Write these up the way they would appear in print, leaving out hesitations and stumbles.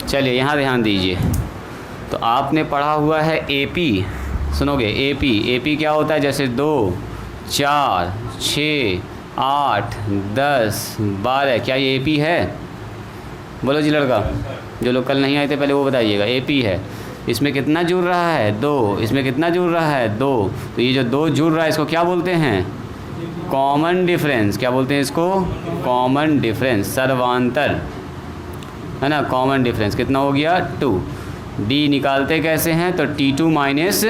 चलिए यहाँ ध्यान दीजिए। तो आपने पढ़ा हुआ है एपी, सुनोगे एपी क्या होता है? जैसे 2, 4, 6, 8, 10, 12, क्या ये एपी है? बोलो जी लड़का, जो लोग कल नहीं आए थे पहले वो बताइएगा। एपी है। इसमें कितना जुड़ रहा है? 2। इसमें कितना जुड़ रहा है? 2। तो ये जो 2 जुड़ रहा है इसको क्या बोलते हैं? Common difference. क्या बोलते हैं इसको? कॉमन डिफरेंस, सर्वांतर, है ना। कॉमन डिफरेंस कितना हो गया? 2। डी निकालते कैसे हैं? तो T2 माइनस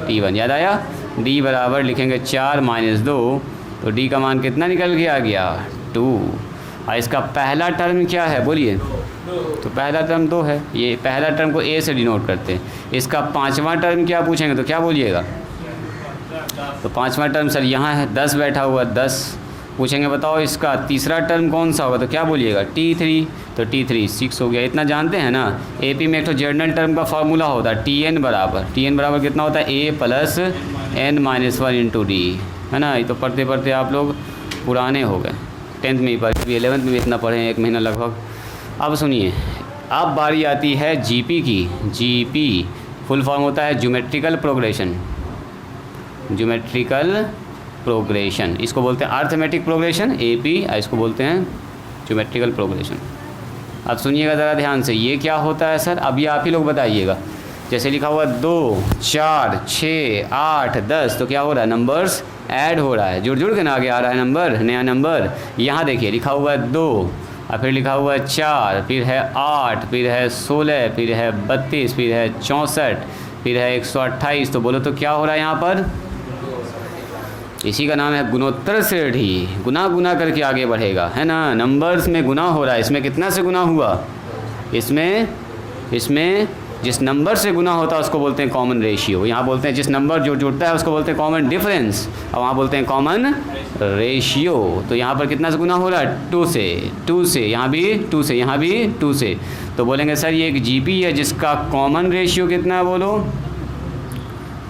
T1, याद आया? डी बराबर लिखेंगे 4 माइनस 2, तो डी का मान कितना निकल के आ गया? 2। और इसका पहला टर्म क्या है बोलिए? तो पहला टर्म 2 है। ये पहला टर्म को ए से डिनोट करते हैं। इसका पांचवा टर्म क्या पूछेंगे तो क्या बोलिएगा? तो पांचवा टर्म सर यहाँ है, 10 बैठा हुआ, 10 पूछेंगे। बताओ इसका तीसरा टर्म कौन सा होगा? तो क्या बोलिएगा? T3। तो T3 6 हो गया। इतना जानते हैं ना। एपी में एक तो जनरल टर्म का फार्मूला होता है TN बराबर कितना होता है? A plus n-1 into D, है ना। ये तो पढ़ते पढ़ते आप लोग पुराने हो गए, 10th में ही पढ़े, 11th में भी इतना पढ़े, 1 महीना लगभग। अब सुनिए, अब बारी आती है जीपी की। जीपी फुल फॉर्म होता है ज्योमेट्रिकल प्रोग्रेशन। ज्योमेट्रिकल प्रोग्रेशन, इसको बोलते हैं अर्थमेटिक प्रोग्रेशन एपी, इसको बोलते हैं ज्योमेट्रिकल प्रोग्रेशन। अब सुनिएगा ज़रा ध्यान से, ये क्या होता है सर? अब ये आप ही लोग बताइएगा। जैसे लिखा हुआ 2, 4, 6, 8, 10, तो क्या हो रहा है? नंबर्स ऐड हो रहा है, जुड़ जुड़ के ना आगे आ रहा है नंबर, नया नंबर। यहाँ देखिए लिखा हुआ है 2, और फिर लिखा हुआ है 4, फिर है 8, फिर है 16, फिर है 32, फिर है 64, फिर है 128। तो बोलो तो क्या हो रहा है यहाँ पर? इसी का नाम है गुणोत्तर श्रेणी। गुना गुना करके आगे बढ़ेगा, है ना। नंबर्स में गुना हो रहा है। इसमें कितना से गुना हुआ? इसमें जिस नंबर से गुना होता है उसको बोलते हैं कॉमन रेशियो। यहाँ बोलते हैं जिस नंबर जो जुड़ता है उसको बोलते हैं कॉमन डिफरेंस, और वहाँ बोलते हैं कॉमन रेशियो। तो यहाँ पर कितना से गुना हो रहा है? 2 से, यहाँ भी 2 से, यहाँ भी 2 से। तो बोलेंगे सर ये एक जीपी है जिसका कॉमन रेशियो कितना है? बोलो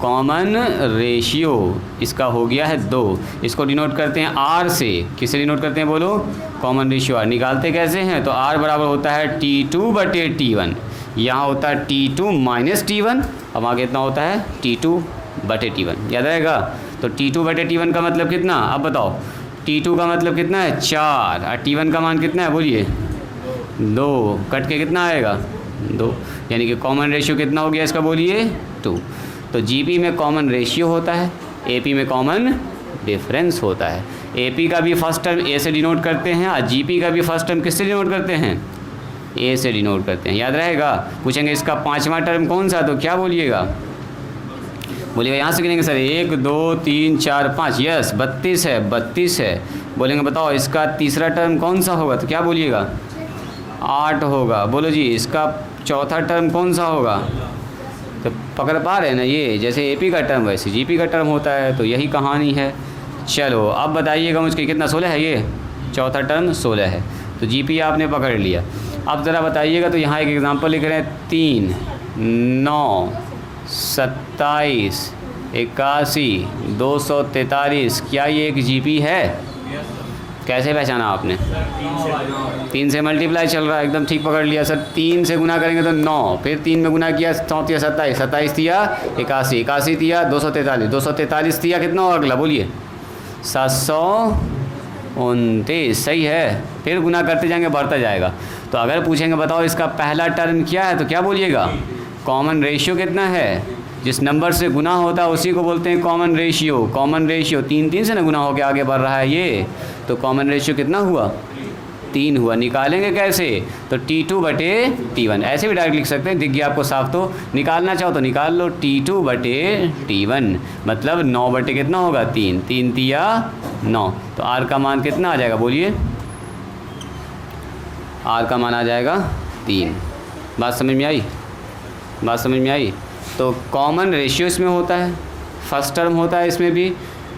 कॉमन रेशियो इसका हो गया है 2। इसको डिनोट करते हैं आर से। किससे डिनोट करते हैं? बोलो कॉमन रेशियो आर। निकालते कैसे हैं? तो आर बराबर होता है T2/T1। यहाँ होता है T2 माइनस T1, अब वहाँ कितना होता है? T2/T1, याद रहेगा। तो T2/T1 का मतलब कितना? अब बताओ, T2 का मतलब कितना है? 4, और T1 का मान कितना है बोलिए? 2। कट के कितना आएगा? 2, यानी कि कॉमन रेशियो कितना हो गया इसका बोलिए? 2। तो जीपी में कॉमन रेशियो होता है, एपी में कॉमन डिफरेंस होता है। एपी का भी फर्स्ट टर्म ए से डिनोट करते हैं, और जीपी का भी फर्स्ट टर्म किससे डिनोट करते हैं? ए से डिनोट करते हैं, याद रहेगा। पूछेंगे इसका पांचवा टर्म कौन सा? तो क्या बोलिएगा? बोलिएगा यहाँ से गिनेंगे सर 1, 2, 3, 4, 5, यस 32 है, 32 है। बोलेंगे बताओ इसका तीसरा टर्म कौन सा होगा? तो क्या बोलिएगा? 8 होगा। बोलो जी इसका चौथा टर्म कौन सा होगा? तो पकड़ पा रहे हैं ना, ये जैसे एपी का टर्म वैसे जीपी का टर्म होता है। तो यही कहानी है। चलो अब बताइएगा मुझे कितना? 16 है। ये चौथा टर्म 16 है। तो जीपी आपने पकड़ लिया। अब ज़रा बताइएगा, तो यहाँ एक एग्जांपल लिख रहे हैं 3, 9, 27, 81, 243। क्या ये एक जीपी है? कैसे पहचाना आपने? 3 से मल्टीप्लाई चल रहा है, एकदम ठीक पकड़ लिया सर। 3 से गुना करेंगे तो 9, फिर 3 में गुना किया 34, 27, 27 दिया 81, 81 दिया 243, 243 दिया कितना होगा अगला बोलिए? 729। सही है। फिर गुना करते जाएंगे, बढ़ता जाएगा। तो अगर पूछेंगे बताओ इसका पहला टर्म क्या है, तो क्या बोलिएगा? कॉमन रेशियो कितना है? जिस नंबर से गुना होता है उसी को बोलते हैं कॉमन रेशियो। कॉमन रेशियो 3 से ना गुना होकर आगे बढ़ रहा है ये, तो कॉमन रेशियो कितना हुआ? 3 हुआ। निकालेंगे कैसे? तो T2/T1, ऐसे भी डायरेक्ट लिख सकते हैं, दिख गया आपको साफ। तो निकालना चाहो तो निकाल लो, T2/T1 मतलब 9 कितना होगा? 3, 3 तिया 9। तो आर का मान कितना आ जाएगा बोलिए? आर का मान आ जाएगा 3। बात समझ में आई? बात समझ में आई? तो कॉमन रेशियो इसमें होता है, फर्स्ट टर्म होता है इसमें भी।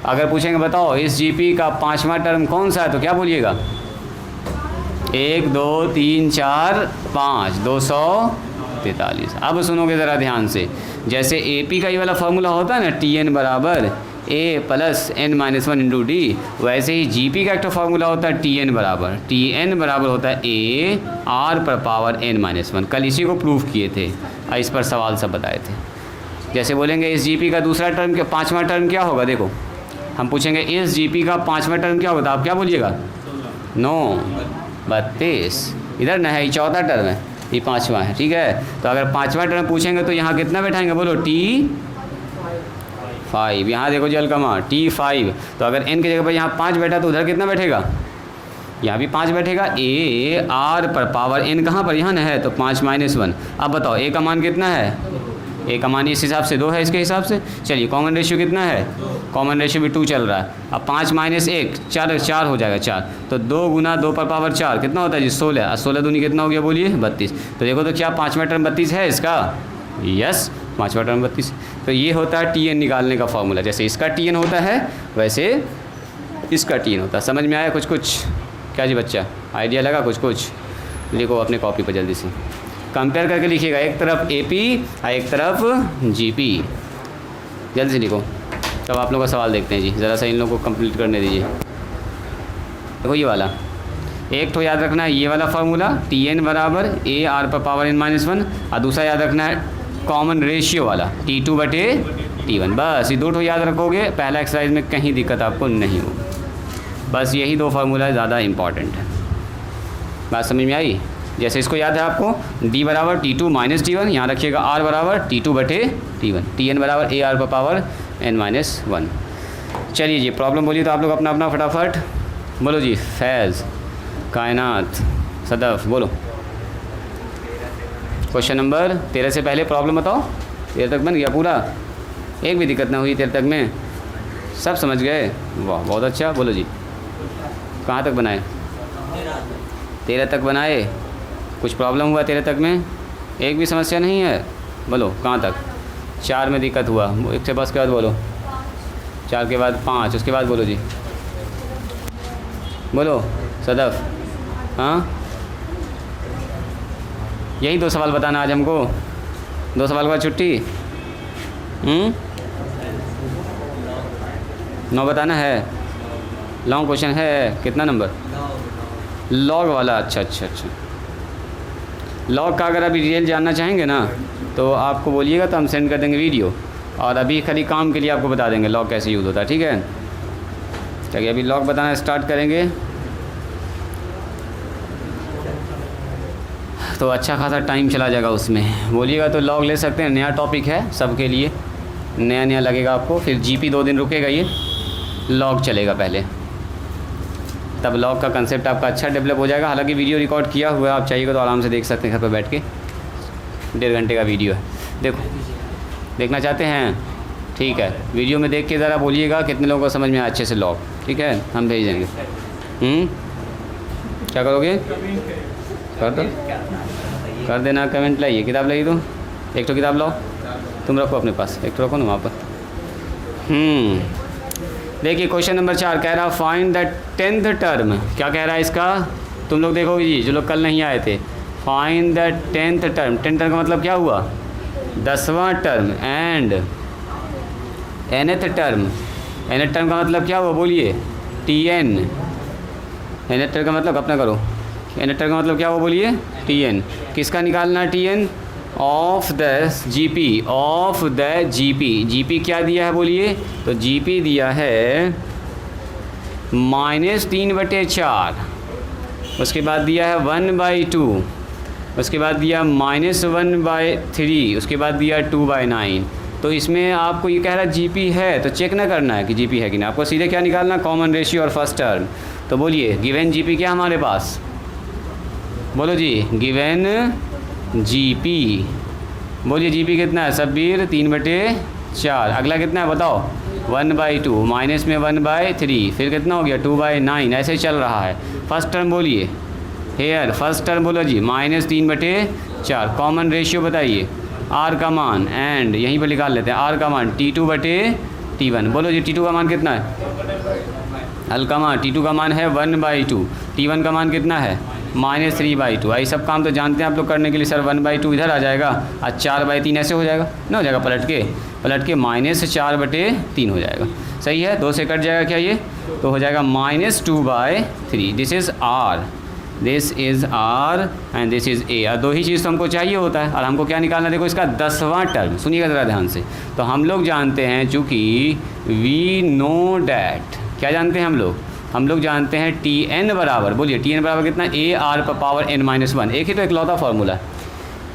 अगर पूछेंगे बताओ इस जीपी का पांचवा टर्म कौन सा है, तो क्या बोलिएगा? 1, 2, 3, 4, 5, 243। अब सुनोगे ज़रा ध्यान से, जैसे एपी का ये वाला फार्मूला होता है ना, TN बराबर a plus n minus one into d, वैसे ही जी पी का एक तो फार्मूला होता है टी एन बराबर होता है ए आर पर पावर एन माइनस वन। कल इसी को प्रूव किए थे और इस पर सवाल सब बताए थे। जैसे बोलेंगे इस जी पी का दूसरा टर्म पाँचवा टर्म क्या होगा, देखो हम पूछेंगे इस जी पी का पाँचवा टर्म क्या होगा, तो आप क्या बोलिएगा 9 32, इधर न है ये चौथा टर्म है, ये पाँचवा है, ठीक है। तो अगर पाँचवा टर्म पूछेंगे तो यहाँ कितना बैठाएंगे बोलो T5, यहाँ देखो जी अलकमा T5, तो अगर n की जगह पर यहाँ 5 बैठा तो उधर कितना बैठेगा, यहाँ भी 5 बैठेगा। ए आर पर पावर n कहाँ पर, यहाँ न है, तो 5 माइनस 1। अब बताओ ए का मान कितना है, ए का मान इस हिसाब से 2 है, इसके हिसाब से चलिए कॉमन रेशियो कितना है, कॉमन रेशियो भी 2 चल रहा है। अब 5 माइनस 1 4 हो जाएगा 4, तो 2 गुना 2 पर पावर 4 कितना होता है जी 16, और 16 दूनी कितना हो गया बोलिए 32। तो देखो तो क्या पाँचवा टर्म 32 है इसका, यस पाँचवा टर्म 32। तो ये होता है टी एन निकालने का फॉर्मूला, जैसे इसका टी एन होता है वैसे इसका टी एन होता है। समझ में आया कुछ कुछ, क्या जी बच्चा आइडिया लगा कुछ कुछ? लिखो अपने कॉपी पर जल्दी से, कंपेयर करके लिखिएगा, एक तरफ AP और एक तरफ GP, जल्दी से लिखो। तब आप लोगों का सवाल देखते हैं जी, ज़रा सा इन लोगों को कंप्लीट करने दीजिए। देखो ये वाला एक तो याद रखना है, ये वाला फार्मूला Tn बराबर ए आर पर पावर n माइनस 1, और दूसरा याद रखना है कॉमन रेशियो वाला T2 बटे T1। बस ये 2 तो याद रखोगे, पहला एक्सरसाइज में कहीं दिक्कत आपको नहीं होगी। बस यही 2 फार्मूला ज़्यादा इंपॉर्टेंट है। बात समझ में आई? जैसे इसको याद है आपको D बराबर T2 माइनस T1, यहाँ रखिएगा R बराबर T2 बटे T1, Tn बराबर ए आर पर पावर n माइनस 1। चलिए जी प्रॉब्लम बोलिए तो आप लोग अपना अपना फटाफट बोलो जी। फैज़, कायनात, सदफ बोलो। क्वेश्चन नंबर 13 से पहले प्रॉब्लम बताओ। 13 तक बन गया पूरा, एक भी दिक्कत ना हुई 13 तक में, सब समझ गए, वाह बहुत अच्छा। बोलो जी कहाँ तक बनाए? 13 तक बनाए। कुछ प्रॉब्लम हुआ 13 तक में? एक भी समस्या नहीं है? बोलो कहाँ तक? 4 में दिक्कत हुआ, एक से बस के बाद बोलो, 4 के बाद 5, उसके बाद बोलो जी, बोलो सदफ। हाँ यही 2 सवाल बताना आज हमको, 2 सवाल के बाद छुट्टी। 9 बताना है, लॉन्ग क्वेश्चन है, कितना नंबर? लॉग वाला, अच्छा। लॉग का अगर अभी डिटेल जानना चाहेंगे ना तो आपको बोलिएगा तो हम सेंड कर देंगे वीडियो, और अभी खाली काम के लिए आपको बता देंगे लॉग कैसे यूज़ होता है, ठीक है। चलिए अभी लॉग बताना स्टार्ट करेंगे तो अच्छा खासा टाइम चला जाएगा उसमें, बोलिएगा तो लॉग ले सकते हैं। नया टॉपिक है सबके लिए, नया लगेगा आपको। फिर GP 2 दिन रुकेगा, ये लॉग चलेगा पहले, तब लॉग का कंसेप्ट आपका अच्छा डेवलप हो जाएगा। हालांकि वीडियो रिकॉर्ड किया हुआ है, आप चाहिएगा तो आराम से देख सकते हैं घर पर बैठ के, 1.5 घंटे का वीडियो है। देखो देखना चाहते हैं, ठीक है, वीडियो में देख के ज़रा बोलिएगा कितने लोगों को समझ में आया अच्छे से लॉग, ठीक है, हम भेज देंगे। क्या करोगे? कर दो, कर देना, कमेंट लाइए, किताब लाइए, तो एक तो किताब लाओ, तुम रखो अपने पास, एक तो रखो ना वहाँ पर। देखिए क्वेश्चन नंबर 4 कह रहा फाइंड द 10th टर्म। क्या कह रहा है इसका? तुम लोग देखोगे जी, जो लोग कल नहीं आए थे। Find the 10th term, 10th term का मतलब क्या हुआ? 10वां term. And nth term, nth term का मतलब क्या हुआ बोलिए? Tn। nth टर्म का मतलब अपना करो, nth टर्म का मतलब क्या हुआ बोलिए? Tn। किसका निकालना है Tn? Of the GP, of the GP। GP क्या दिया है बोलिए? तो GP दिया है -3/4, उसके बाद दिया है 1/2, उसके बाद दिया -1/3, उसके बाद दिया 2/9। तो इसमें आपको ये कह रहा है GP है, तो चेक ना करना है कि GP है कि नहीं, आपको सीधे क्या निकालना? कॉमन रेशियो और फर्स्ट टर्म। तो बोलिए गिवन GP क्या हमारे पास? बोलो जी गिवन GP, बोलिए GP कितना है सब्बीर? 3/4। अगला कितना है बताओ? 1/2, माइनस में 1/3, फिर कितना हो गया? 2/9। ऐसे चल रहा है। फर्स्ट टर्म बोलिए, हेयर फर्स्ट टर्म बोलो जी -3/4। कॉमन रेशियो बताइए, R का मान, एंड यहीं पर निकाल लेते हैं R का मान T2/T1। बोलो जी T2 का मान कितना है? अलकमा T2 का मान है 1/2, T1 का मान कितना है? -3/2। आई सब काम तो जानते हैं आप लोग करने के लिए। सर 1/2 इधर आ जाएगा और 4/3 ऐसे हो जाएगा ना, हो जाएगा पलट के -4/3 हो जाएगा। सही है, 2 से कट जाएगा क्या ये, तो हो जाएगा -2/3। This is R, this is R and this is A. और 2 ही चीज़ तो हमको चाहिए होता है, और हमको क्या निकालना, देखो इसका 10वां टर्म। सुनिएगा ज़रा ध्यान से। तो हम लोग जानते हैं, चूँकि वी नो डैट, क्या जानते हैं हम लोग जानते हैं Tn बराबर, बोलिए Tn बराबर कितना, AR⁻n-1। एक ही तो इकलौता फार्मूला।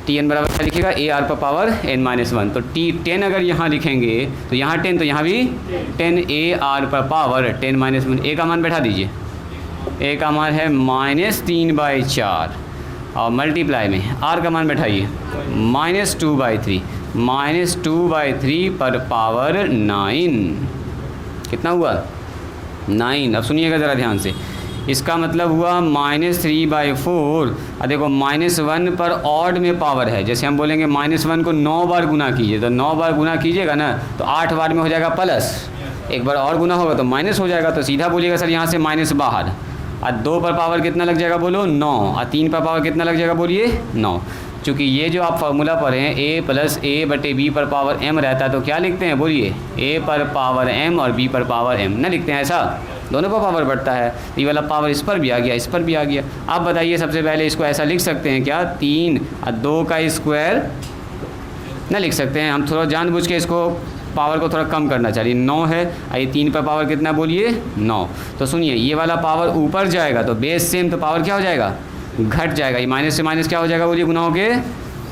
Tn बराबर क्या लिखिएगा, AR⁻n-1। तो T10 अगर यहाँ लिखेंगे तो यहाँ 10, तो यहाँ भी 10, AR⁻10-1। ए का मान बैठा दीजिए, ए का मान है -3/4 और मल्टीप्लाई में आर का मान बैठाइए -2/3, -2/3 पर पावर 9। कितना हुआ, 9। अब सुनिएगा ज़रा ध्यान से, इसका मतलब हुआ -3/4। और देखो -1 पर ऑड में पावर है, जैसे हम बोलेंगे -1 को 9 बार गुना कीजिए, तो 9 बार गुना कीजिएगा ना तो 8 बार में हो जाएगा प्लस, एक बार और गुना होगा तो माइनस हो जाएगा। तो सीधा बोलिएगा सर यहाँ से माइनस बाहर। और 2 पर पावर कितना लग जाएगा बोलो, 9। और 3 पर पावर कितना लग जाएगा बोलिए, 9। चूँकि ये जो आप फार्मूला पढ़े हैं a + a/b पर पावर m रहता है, तो क्या लिखते हैं बोलिए, a पर पावर m और b पर पावर m ना लिखते हैं, ऐसा दोनों पर पावर बढ़ता है। ये वाला पावर इस पर भी आ गया, इस पर भी आ गया। आप बताइए सबसे पहले इसको ऐसा लिख सकते हैं क्या, 3 और 2 का स्क्वायर ना लिख सकते हैं। हम थोड़ा जानबूझ के इसको पावर को थोड़ा कम करना चाहिए। 9 है और ये 3 पर पावर कितना बोलिए, 9। तो सुनिए, ये वाला पावर ऊपर जाएगा तो बेस सेम, तो पावर क्या हो जाएगा, घट जाएगा। ये माइनस से माइनस क्या हो जाएगा बोलिए, गुना होके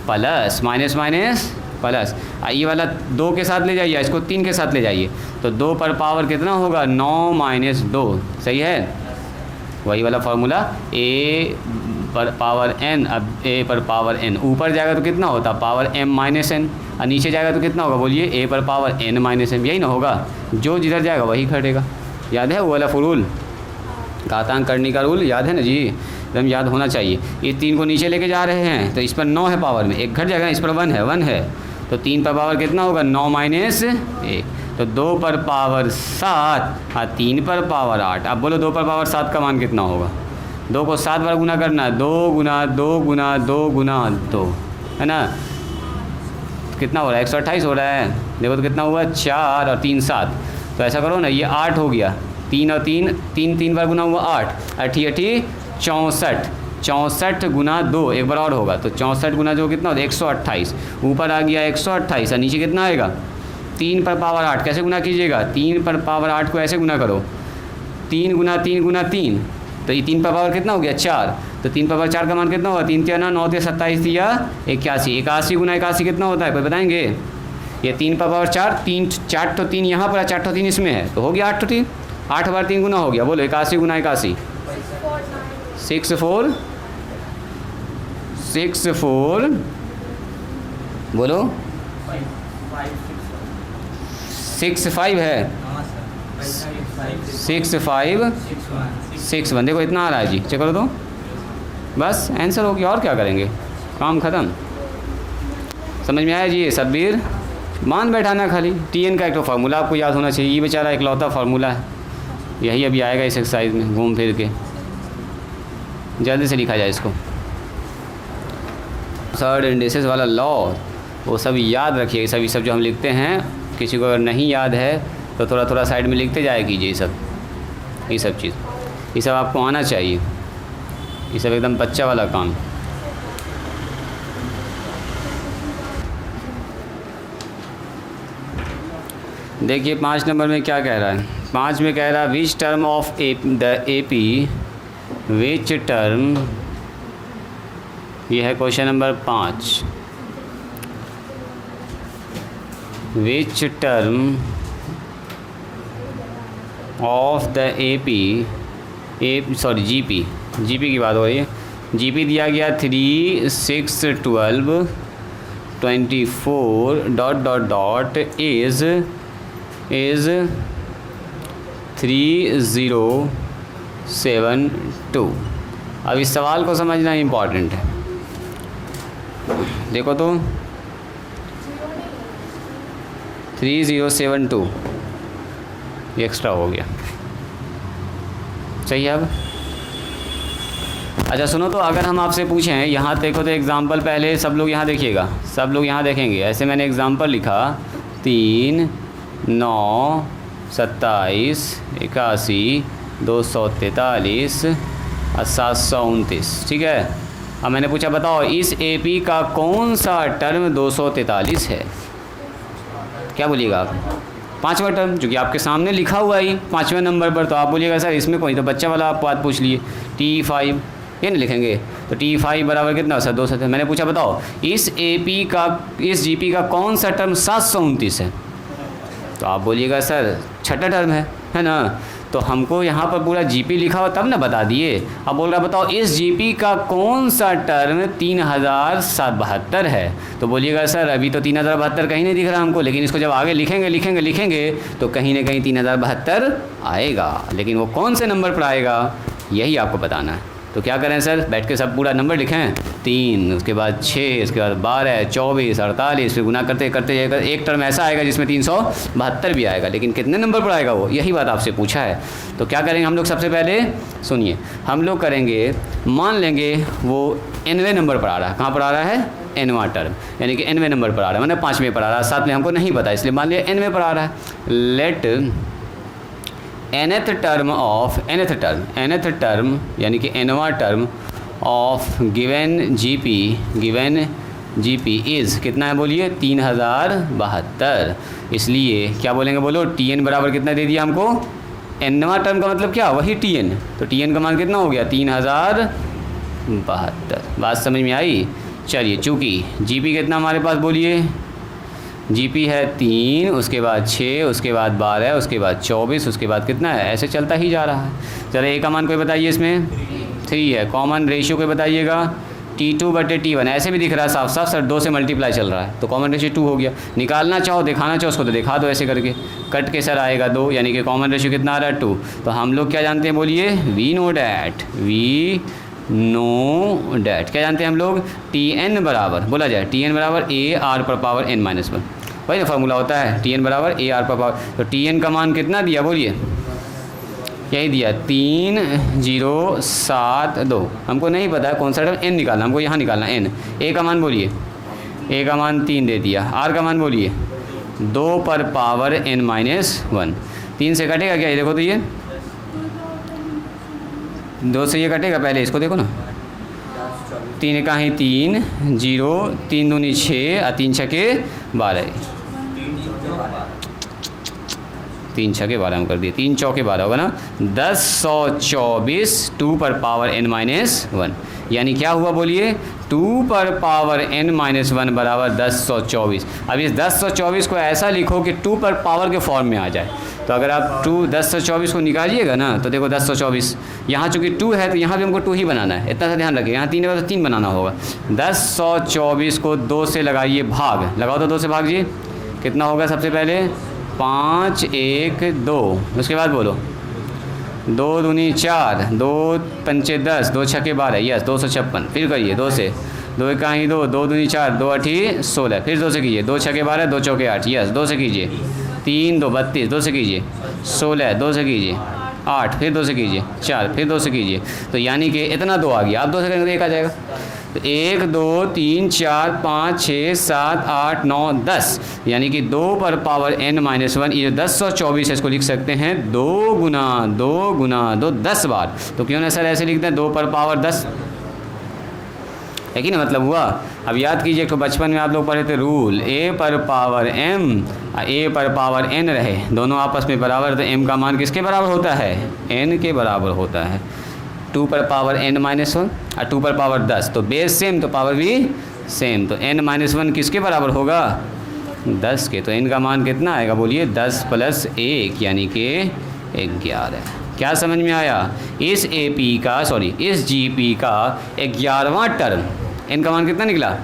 प्लस, माइनस माइनस प्लस। ये वाला 2 के साथ ले जाइए, इसको 3 के साथ ले जाइए, तो 2 पर पावर कितना होगा, 9 - 2। सही है, वही वाला फार्मूला, a पर पावर n, अब a पर पावर n ऊपर जाएगा तो कितना होता, पावर m - n, और नीचे जाएगा तो कितना होगा बोलिए, a पर पावर n - m। यही ना होगा, जो जिधर जाएगा वही घटेगा। याद है वो वाला रूल, घातांक करने का रूल, याद है ना जी, एकदम याद होना चाहिए। ये 3 को नीचे लेके जा रहे हैं तो इस पर 9 है पावर में, एक घट जाएगा, इस पर 1 है, 1 है, तो 3 पर पावर कितना होगा, 9 - 1। तो 2 पर पावर 7 और 3 पर पावर 8। अब बोलो 2 पर पावर 7 का मान कितना होगा, 2 को 7 बार गुना करना है, 2 × 2 × 2 × 2 है ना, कितना हो रहा है, 128 हो रहा है। देखो तो कितना हुआ, 4 और 3 7। तो ऐसा करो ना, ये 8 हो गया, 3 और 3, 3 बार गुना हुआ 8, 8 64, 64 गुना 2 एक बार और होगा, तो 64 गुना 2 कितना होता है, 128। ऊपर आ गया 128 और नीचे कितना आएगा, 3 पर पावर 8। कैसे गुना कीजिएगा, 3 पर पावर 8 को ऐसे गुना करो, 3 × 3 × 3, तो ये 3 पर पावर कितना हो गया, 4। तो 3 पर पावर 4 का मान कितना होगा, 3 × 9 = 27 या 81। 81 गुना 81 कितना होता है, कोई बताएंगे। ये 3 पर पावर 4, 4 तो 3 यहाँ पर है, 4 तो 3 इसमें है, तो हो गया 8 तो 3, 8 बार 3 गुना हो गया। बोलो 81 गुना 81, 64, 64 बोलो 65 है, 65 61। देखो इतना आ रहा है जी, चेक करो तो, बस आंसर हो गया। और क्या करेंगे, काम ख़त्म। समझ में आया जी, सब्बीर मान बैठाना खाली। Tn का एक तो फार्मूला आपको याद होना चाहिए, ये बेचारा इकलौता फार्मूला है, यही अभी आएगा इस एक्सरसाइज में घूम फिर के। जल्दी से लिखा जाए इसको, थर्ड इंडिसेस वाला लॉ, वो सब याद रखिए। सब जो हम लिखते हैं, किसी को अगर नहीं याद है तो थोड़ा थोड़ा साइड में लिखते जाए कीजिए। ये सब चीज़, ये सब आपको आना चाहिए, ये सब एकदम बच्चा वाला काम। देखिए 5 नंबर में क्या कह रहा है, 5 में कह रहा है which term of the AP, which term, ये है question number 5। Which term of the GP की बात हो रही है। GP दिया गया 3 6 12 24 ... इज़ 3072। अब इस सवाल को समझना इम्पॉर्टेंट है। देखो तो 3072 ये एक्स्ट्रा हो गया, सही है। अब अच्छा सुनो, तो अगर हम आपसे पूछें, यहाँ देखो तो एग्ज़ाम्पल पहले सब लोग यहाँ देखिएगा, सब लोग यहाँ देखेंगे। ऐसे मैंने एग्ज़ाम्पल लिखा 3, 9, 27, 81, 243 और 729, ठीक है। अब मैंने पूछा बताओ इस AP का कौन सा टर्म 243 है? क्या बोलिएगा आप? 5वां टर्म, जो कि आपके सामने लिखा हुआ ही 5वें नंबर पर। तो आप बोलिएगा सर इसमें कोई तो बच्चा वाला आप बात पूछ लिए, T5 ये नहीं लिखेंगे। तो T5 बराबर कितना सर? 200। मैंने पूछा बताओ इस AP का, इस GP का कौन सा टर्म 729 है? तो आप बोलिएगा सर छठा टर्म है ना। तो हमको यहाँ पर पूरा GP लिखा हुआ तब ना बता दिए। अब बोल रहा बताओ इस GP का कौन सा टर्म 3072 है? तो बोलिएगा सर अभी तो 3072 कहीं नहीं दिख रहा हमको, लेकिन इसको जब आगे लिखेंगे तो कहीं ना कहीं 3072 आएगा, लेकिन वो कौन से नंबर पर आएगा यही आपको बताना है। तो क्या करें सर, बैठ के सब पूरा नंबर लिखें, 3, उसके बाद 6, उसके बाद 12, 24, 48, फिर गुना करते करते जाएगा। एक टर्म ऐसा आएगा जिसमें 372 भी आएगा, लेकिन कितने नंबर पर आएगा वो, यही बात आपसे पूछा है। तो क्या करेंगे हम लोग, सबसे पहले सुनिए, हम लोग करेंगे, मान लेंगे वो 9वें नंबर पर आ रहा है। कहाँ पर आ रहा है? 9वां टर्म, यानी कि 9वें नंबर पर आ रहा है, मतलब 5वें पर आ रहा है, 7वें हमको नहीं पता, इसलिए मान लिया 9वें पर आ रहा है। लेट nth टर्म यानी कि nवां term of given GP is कितना है बोलिए? 3072। इसलिए क्या बोलेंगे बोलो, Tn बराबर कितना दे दिया हमको? nवां टर्म का मतलब क्या? वही Tn। तो Tn का मान कितना हो गया? 3072। बात समझ में आई? चलिए, चूँकि GP कितना हमारे पास बोलिए? GP है 3, उसके बाद 6, उसके बाद 12, उसके बाद 24, उसके बाद कितना है? ऐसे चलता ही जा रहा है। चलो A का मान कोई बताइए, इसमें 3 है। कॉमन रेशियो कोई बताइएगा? T2/T1 ऐसे भी दिख रहा है साफ साफ सर, 2 से मल्टीप्लाई चल रहा है, तो कॉमन रेशियो 2 हो गया। निकालना चाहो, दिखाना चाहो उसको तो दिखा दो ऐसे करके, कट के सर आएगा 2, यानी कि कॉमन रेशियो कितना आ रहा है? 2। तो हम लोग क्या जानते हैं बोलिए? वी नो डैट क्या जानते हैं हम लोग? Tn बराबर, बोला जाए Tn बराबर AR⁻n-1, वही ना फार्मूला होता है, Tn बराबर AR⁻। तो Tn का मान कितना दिया बोलिए? यही दिया 3072। हमको नहीं पता है कौन सा टर्म n निकालना, हमको यहाँ निकालना n। A का मान बोलिए? A का मान 3 दे दिया। R का मान बोलिए? 2n-1। 3 से कटेगा क्या? ये देखो तो, ये 2 से ये कटेगा, पहले इसको देखो ना। 3 का ही 3, 0, 3 दूनी 6 और 3 छके 12, 3 छके 12 हम कर दिए, 3 चौके 12 होगा ना। 1024 2n-1, यानी क्या हुआ बोलिए? 2n-1 बराबर 1024। अब इस 1024 को ऐसा लिखो कि 2 पर पावर के फॉर्म में आ जाए। तो अगर आप 1024 को निकालिएगा ना, तो देखो 1024 यहाँ चूँकि 2 है तो यहाँ भी हमको 2 ही बनाना है, इतना सा ध्यान रखिए। यहाँ 3 है तो 3 बनाना होगा। 1024 को 2 से लगाइए भाग, लगाओ तो 2 से भाग जी, कितना होगा? सबसे पहले 5, 1, 2, उसके बाद बोलो 2 दूनी 4, 2 पंचे 10, 2 छके 12, यस 256। फिर करिए 2 से, 2 का ही 2, 2 दूनी 4, 2 8 16, फिर 2 से कीजिए, 2 छके 12, 2 चौके 8, यस 2 से कीजिए, 3 2 32, 2 से कीजिए, 16, 2 से कीजिए, 8, फिर 2 से कीजिए, 4, फिर 2 से कीजिए। तो यानी कि इतना 2 आ गया। आप 2 से करेंगे तो 1 आ जाएगा। तो 1 2 3 4 5 6 7 8 9 10, यानी कि 2 पर पावर n-1, ये 1024 है, इसको लिख सकते हैं 2 गुना 2 10 बार। तो क्यों ना सर ऐसे लिखते हैं 2 पर पावर 10, है कि ना? मतलब हुआ। अब याद कीजिए तो बचपन में आप लोग पढ़े थे रूल, A पर पावर m A पर पावर n रहे, दोनों आपस में बराबर, तो m का मान किसके बराबर होता है? n के बराबर होता है। 2 पर पावर n-1 और 2 पर पावर 10, तो बेस सेम तो पावर भी सेम, तो n-1 किसके बराबर होगा? 10 के। तो n का मान कितना आएगा बोलिए? 10 + 1 यानी कि 11। क्या समझ में आया? इस GP का 11वां टर्म, n का मान कितना निकला?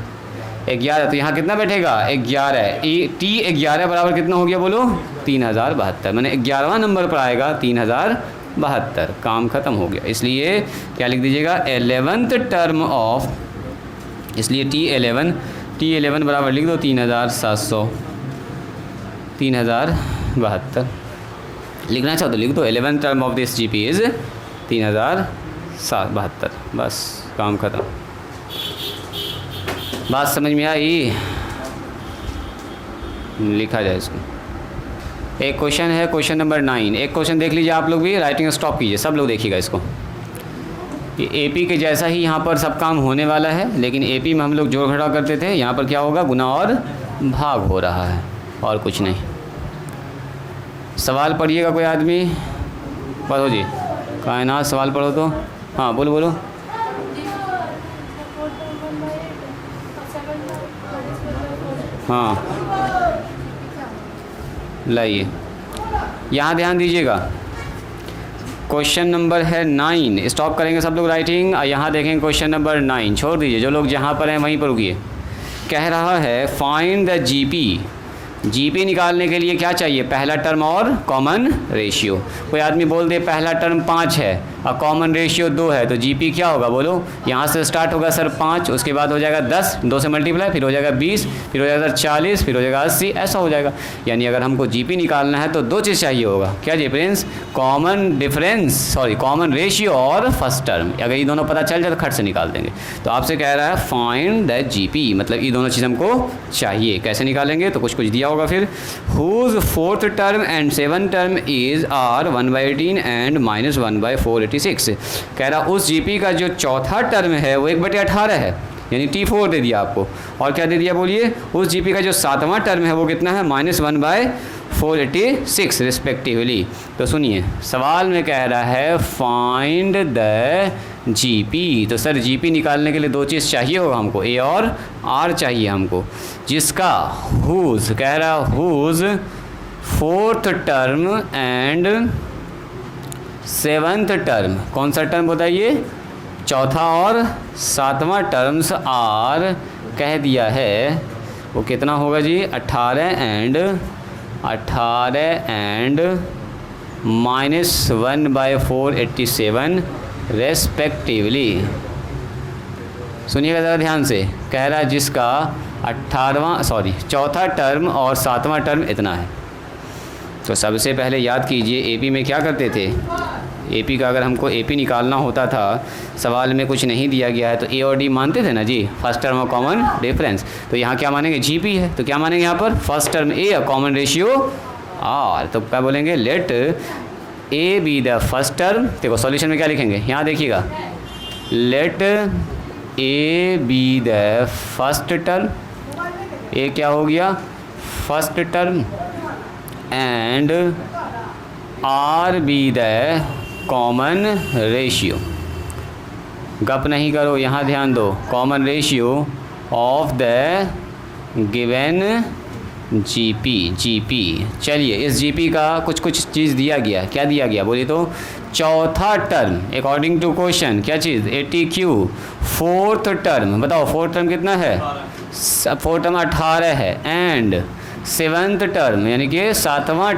11। तो यहाँ कितना बैठेगा? 11। T11 बराबर कितना हो गया बोलो? 3072, मैंने 11वां नंबर पर आएगा 3072। काम ख़त्म हो गया। इसलिए क्या लिख दीजिएगा? 11th टर्म ऑफ, इसलिए T11 बराबर लिख दो 3072। लिखना चाहो तो लिख दो 11th term of this GP is 3072। 72, बस काम ख़त्म। बात समझ में आई? लिखा जाए इसको। एक क्वेश्चन है, क्वेश्चन नंबर 9। एक क्वेश्चन देख लीजिए आप लोग भी, राइटिंग स्टॉप कीजिए, सब लोग देखिएगा इसको। ये एपी के जैसा ही यहाँ पर सब काम होने वाला है, लेकिन एपी में हम लोग जोड़ घटाव करते थे, यहाँ पर क्या होगा, गुना और भाग हो रहा है, और कुछ नहीं। सवाल पढ़िएगा कोई आदमी, पढ़ो जी, कायनात सवाल पढ़ो तो। हाँ बोलो बोलो। हाँ लाइए, यहाँ ध्यान दीजिएगा। क्वेश्चन नंबर है 9, स्टॉप करेंगे सब लोग राइटिंग, यहाँ देखेंगे क्वेश्चन नंबर 9, छोड़ दीजिए, जो लोग जहाँ पर हैं वहीं पर रुकिए। कह रहा है फाइंड द जीपी। जीपी निकालने के लिए क्या चाहिए, पहला टर्म और कॉमन रेशियो। कोई आदमी बोल दे पहला टर्म 5 है और कॉमन रेशियो 2 है, तो जीपी क्या होगा बोलो। यहाँ से स्टार्ट होगा सर 5, उसके बाद हो जाएगा 10, 2 से मल्टीप्लाई, फिर हो जाएगा 20, फिर हो जाएगा 40, फिर हो जाएगा 80, ऐसा हो जाएगा। यानी अगर हमको जीपी निकालना है तो 2 चीज़ चाहिए होगा, क्या डिफरेंस, कॉमन रेशियो और फर्स्ट टर्म। अगर ये दोनों पता चल जाए तो खट से निकाल देंगे। तो आपसे कह रहा है फाइंड द जीपी, मतलब ये दोनों चीज़ हमको चाहिए। कैसे निकालेंगे, तो कुछ दिया होगा फिर। Whose 4th term and 7th term is are 1/18 and -1/486। कह रहा उस जीपी का जो चौथा टर्म है वो 1/18 है, यानी T4 दे दिया आपको। और क्या दे दिया बोलिए, उस जीपी का जो 7वां टर्म है वो कितना है, -1/486 रिस्पेक्टिवली। तो सुनिए, सवाल में कह रहा है फाइंड द जीपी। तो सर जीपी निकालने के लिए 2 चीज़ चाहिए होगा हमको, ए और आर चाहिए हमको, जिसका हुज कह रहा whose 4th term and 7th term, कौन सा टर्म बताइए, चौथा और 7वां टर्म्स आर कह दिया है, वो कितना होगा जी, 18 एंड -1/487 रेस्पेक्टिवली। सुनिएगा ज़रा ध्यान से, कह रहा है जिसका चौथा टर्म और 7वां टर्म इतना है। तो सबसे पहले याद कीजिए एपी में क्या करते थे, एपी का अगर हमको एपी निकालना होता था, सवाल में कुछ नहीं दिया गया है तो ए और डी मानते थे ना जी, फर्स्ट टर्म और कॉमन डिफरेंस। तो यहाँ क्या मानेंगे, जीपी है, तो क्या मानेंगे यहाँ पर, फर्स्ट टर्म ए और कॉमन रेशियो आर। तो क्या बोलेंगे, let a be the first term. देखो सॉल्यूशन में क्या लिखेंगे, यहाँ देखिएगा, let a be the first term, a क्या हो गया, first term, and r be the common ratio. गप नहीं करो, यहाँ ध्यान दो, common ratio of the given GP. चलिए इस जीपी का कुछ चीज़ दिया गया, क्या दिया गया बोलिए तो, चौथा टर्म अकॉर्डिंग टू क्वेश्चन क्या चीज़, 80Q। 4th टर्म बताओ, 4th टर्म कितना है, 4th टर्म 18 है, एंड 7th टर्म यानी कि 7वां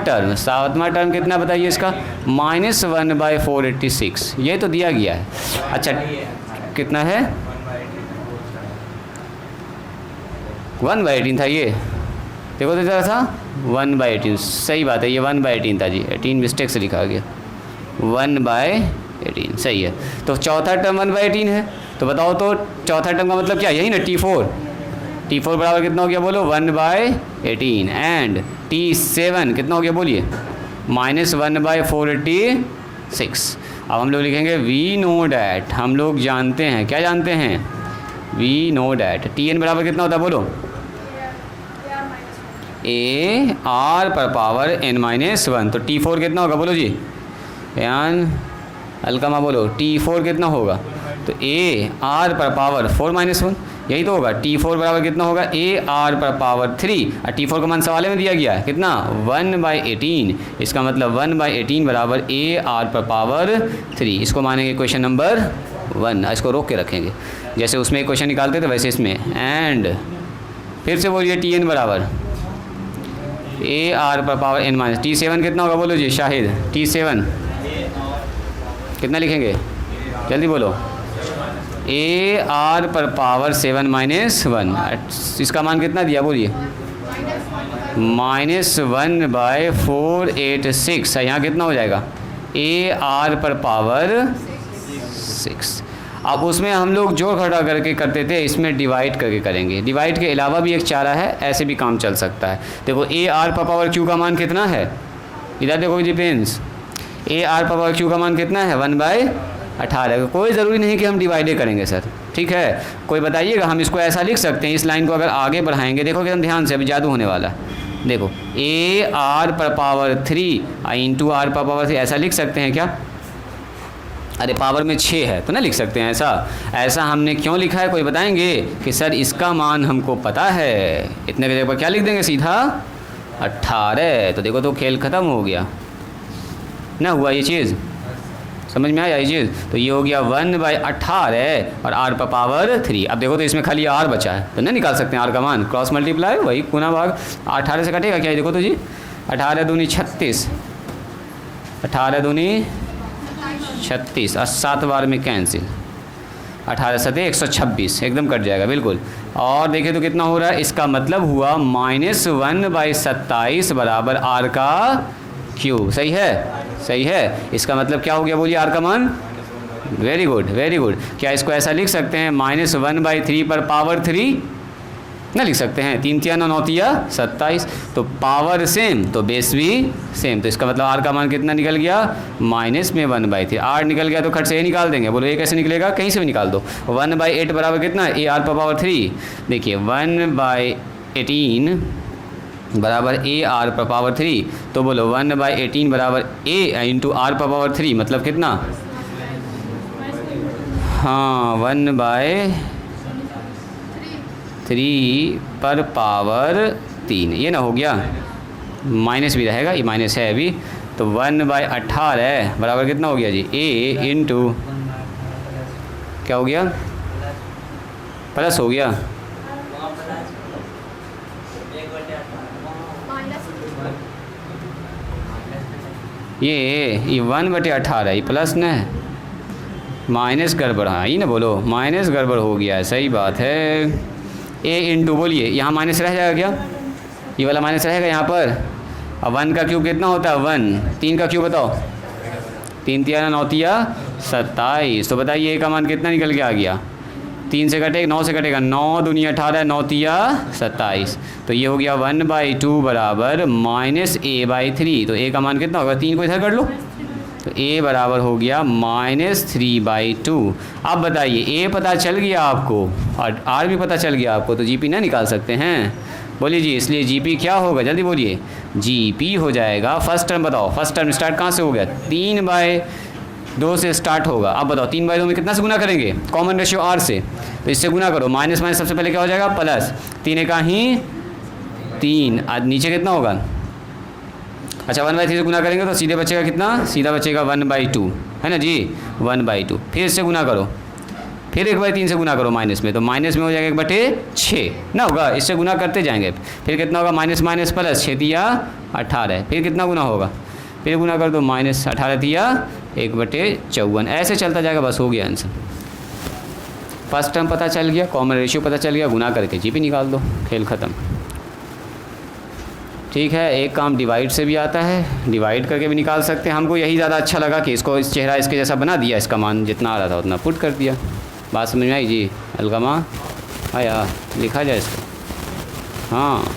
टर्म कितना बताइए इसका, -1/486, ये तो दिया गया है। अच्छा कितना है, 1/18 था ये, देखो तो ज़रा सा 1/18, सही बात है, ये 1/18 था जी, 18 मिस्टेक से लिखा गया, 1/18 सही है। तो चौथा टर्म 1/18 है, तो बताओ तो चौथा टर्म का मतलब क्या, यही ना, T4 बराबर कितना हो गया बोलो, 1/18, एंड T7 कितना हो गया बोलिए, -1/486। अब हम लोग लिखेंगे वी नो डैट, हम लोग जानते हैं, क्या जानते हैं, वी नो डैट Tn बराबर कितना होता है बोलो, ए आर पर पावर n-1। तो T4 कितना होगा बोलो जी, यान अलकमा बोलो, T4 कितना होगा, तो ए आर पर पावर 4-1, यही तो होगा। T4 बराबर कितना होगा, ए आर पर पावर 3, और T4 का मान सवाल में दिया गया है कितना, 1/18। इसका मतलब 1/18 बराबर ए आर पर पावर 3। इसको मानेंगे क्वेश्चन नंबर 1, इसको रोक के रखेंगे, जैसे उसमें एक क्वेश्चन निकालते थे वैसे इसमें। एंड फिर से बोलिए Tn बराबर ए आर पर पावर n-, T7 कितना होगा बोलो जी शाहिद, T7 कितना लिखेंगे जल्दी बोलो, ए आर पर पावर 7-1, इसका मान कितना दिया बोलिए, -1/486। यहाँ कितना हो जाएगा, ए आर पर पावर 6। अब उसमें हम लोग जोड़ घटा करके करते थे, इसमें डिवाइड करके करेंगे। डिवाइड के अलावा भी एक चारा है, ऐसे भी काम चल सकता है। देखो ए आर पर पावर क्यू का मान कितना है, इधर देखो जी फ्रेंड्स, ए आर पर पावर क्यू का मान कितना है 1/18। कोई ज़रूरी नहीं कि हम डिवाइडे करेंगे सर, ठीक है। कोई बताइएगा, हम इसको ऐसा लिख सकते हैं, इस लाइन को अगर आगे बढ़ाएंगे, देखो एकदम ध्यान से, अभी जादू होने वाला। देखो ए आर पर पावर 3 इंटू आर पर पावर 3, ऐसा लिख सकते हैं क्या? अरे पावर में 6 है तो ना लिख सकते हैं ऐसा। ऐसा हमने क्यों लिखा है, कोई बताएंगे कि सर इसका मान हमको पता है, इतने की जगह पर क्या लिख देंगे सीधा 18। तो देखो तो खेल ख़त्म हो गया ना, हुआ ये चीज़, समझ में आया ये चीज़। तो ये हो गया 1/18 और आर पर पावर 3। अब देखो तो इसमें खाली आर बचा है, तो नहीं निकाल सकते हैं आर का मान, क्रॉस मल्टीप्लाई वही गुना भाग 18 से कटेगा क्या, देखो तो जी 18 दूनी 36, 18 दूनी 36 और 7 बार में कैंसिल, 18 सते 126 एकदम कट जाएगा बिल्कुल। और देखें तो कितना हो रहा है, इसका मतलब हुआ -1/27 बराबर आर का क्यूब। सही है, सही है। इसका मतलब क्या हो गया बोलिए, आर का मान। Very good, very good. क्या इसको ऐसा लिख सकते हैं -1/3 पर पावर 3 ना लिख सकते हैं, 3 तिया 9 9 तिया 27, तो पावर सेम तो बेस भी सेम। तो इसका मतलब आर का मान कितना निकल गया, -1/3। आर निकल गया तो खट से ए निकाल देंगे, बोलो ए कैसे निकलेगा, कहीं से भी निकाल दो। 1/8 बराबर कितना, ए आर पर पावर 3। देखिए 1/18 बराबर ए आर पर पावर 3, तो बोलो 1/18 बराबर ए इंटू आर पर पावर 3, मतलब कितना, हाँ 1/3 पर पावर 3, ये ना हो गया, माइनस भी रहेगा, ये माइनस है अभी। तो 1/18 बराबर कितना हो गया जी, ए इंटू क्या हो गया, प्लस हो गया, ये 1/18 ये प्लस न है, माइनस गड़बड़, हाँ ये ना बोलो, माइनस गड़बड़ हो गया है, सही बात है। ए इंटू बोलिए, यहाँ माइनस रह जाएगा क्या, ये वाला माइनस रहेगा यहाँ पर। अब 1 का क्यूब कितना होता है 1, 3 का क्यूब बताओ, 3 तिया 9 तिया 27। तो बताइए ए का मान कितना निकल के आ गया, 3 से कटेगा 9 से कटेगा, 9 दूनी 18 9 तिया 27। तो ये हो गया 1/2 बराबर -a/3। तो ए का मान कितना होगा, 3 को इधर कर लो, तो a बराबर हो गया -3/2। अब बताइए ए पता चल गया आपको और आर भी पता चल गया आपको, तो जीपी ना निकाल सकते हैं, बोलिए जी। इसलिए जीपी क्या होगा, जल्दी बोलिए, जीपी हो जाएगा, फर्स्ट टर्म बताओ, फर्स्ट टर्म स्टार्ट कहाँ से हो गया, 3/2 से स्टार्ट होगा। अब बताओ 3/2 में कितना से गुना करेंगे, कॉमन रेशियो आर से, तो इससे गुना करो, माइनस माइनस सबसे पहले क्या हो जाएगा प्लस, 3 का ही 3, आज नीचे कितना होगा, अच्छा 1/3 से गुना करेंगे तो सीधे बचेगा कितना, सीधा बचेगा 1/2 है ना जी, 1/2। फिर इससे गुना करो, फिर 1/3 से गुना करो माइनस में, तो माइनस में हो जाएगा 1/6 ना होगा, इससे गुना करते जाएंगे। फिर कितना होगा, माइनस माइनस प्लस, 6 तिया 18, फिर कितना गुना होगा, फिर गुना कर दो, -18 तिया 1/54, ऐसे चलता जाएगा, बस हो गया आंसर। फर्स्ट टर्म पता चल गया, कॉमन रेशियो पता चल गया, गुना करके जीपी निकाल दो, खेल ख़त्म। ठीक है, एक काम डिवाइड से भी आता है, डिवाइड करके भी निकाल सकते हैं। हमको यही ज़्यादा अच्छा लगा कि इसको इस चेहरा इसके जैसा बना दिया, इसका मान जितना आ रहा था उतना पुट कर दिया। बात समझ में आई जी, अलगमा आया, लिखा जाए इसको, हाँ